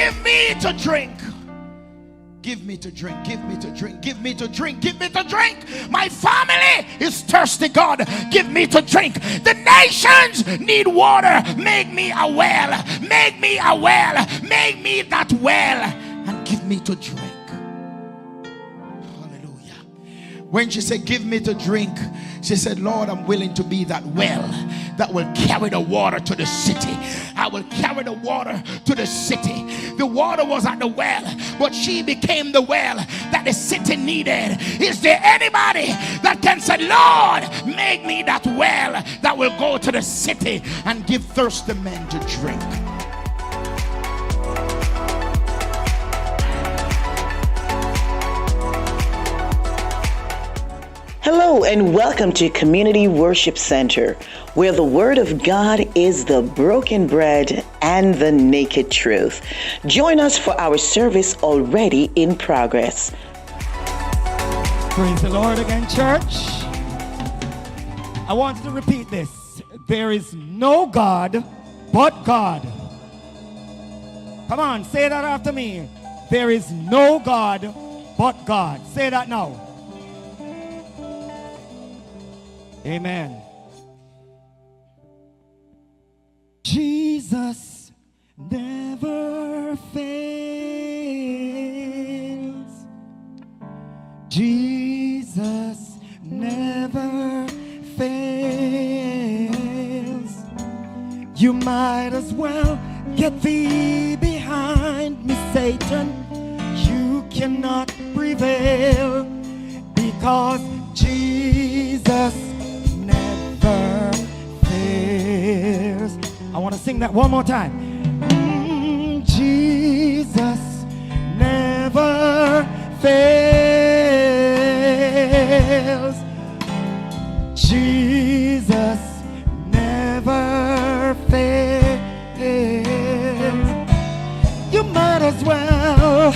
give me to drink. Give me to drink, give me to drink, give me to drink, give me to drink. My family is thirsty, God. Give me to drink. The nations need water. Make me a well. Make me a well. Make me that well. And give me to drink. Hallelujah. When she said, give me to drink, she said, Lord, I'm willing to be that well that will carry the water to the city. I will carry the water to the city. The water was at the well, but she became the well that the city needed. Is there anybody that can say, Lord, make me that well that will go to the city and give thirsty men to drink? Hello and welcome to Community Worship Center, where the Word of God is the broken bread and the naked truth. Join us for our service already in progress. Praise the Lord again, church. I want to repeat this. There is no God but God. Come on, say that after me. There is no God but God. Say that now. Amen. Jesus never fails. Jesus never fails. You might as well get thee behind me, Satan. You cannot prevail because Jesus never fails. I want to sing that one more time. Jesus never fails. Jesus never fails. You might as well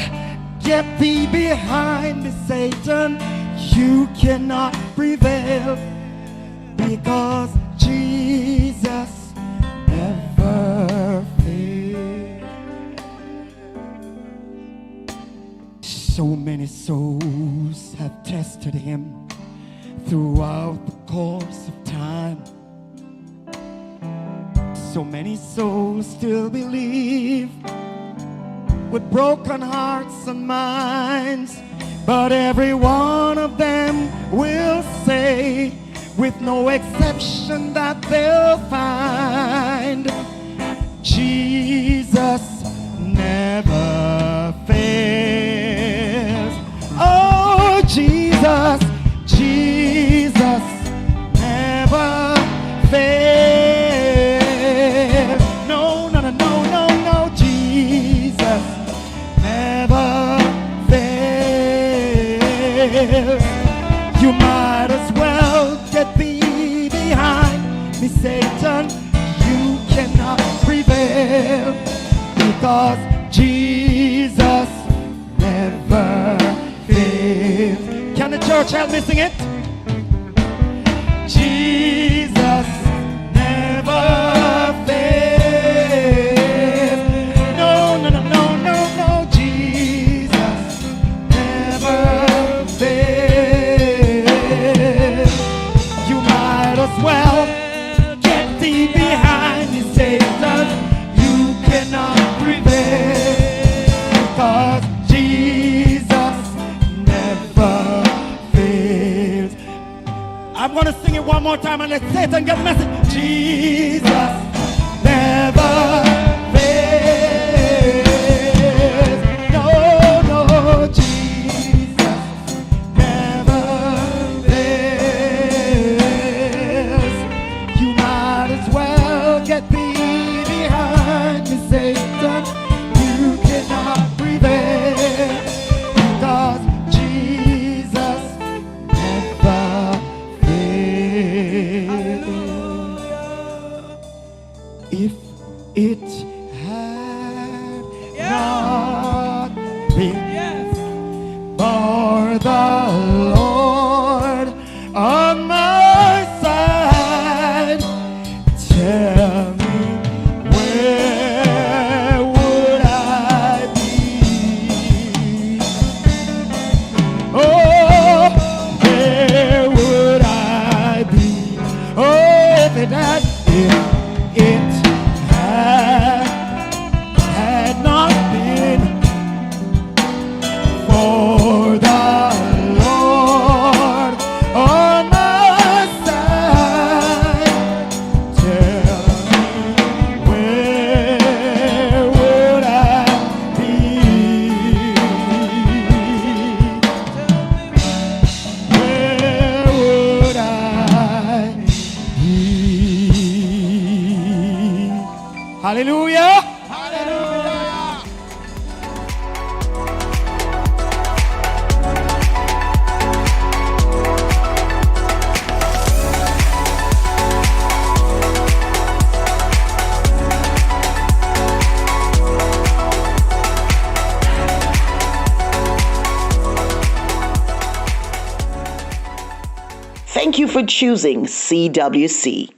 get thee behind me, Satan. You cannot prevail because Jesus never fails. So many souls have tested him throughout the course of time. So many souls still believe with broken hearts and minds, but every one of them will say, with no exception, that they'll find Jesus never fails. Oh, Jesus, Jesus never fails. No, no, no, no, no, no, Jesus never fails. You might as well get thee behind me, Satan. You cannot prevail because Jesus never fails. Can the church help me sing it? Jesus never fails. No, no, no, no, no, no. Jesus never fails. Well, get thee behind me, Satan. You cannot prevail because Jesus never fails. I'm going to sing it one more time and let Satan get the message. Jesus never fails. No, no, Jesus never fails. You might as well get thee behind me, Satan. You cannot prevail because Jesus never fails. If it had not been for the Lord on my side, tell me, where would I Hallelujah. Hallelujah. Thank you for choosing CWC.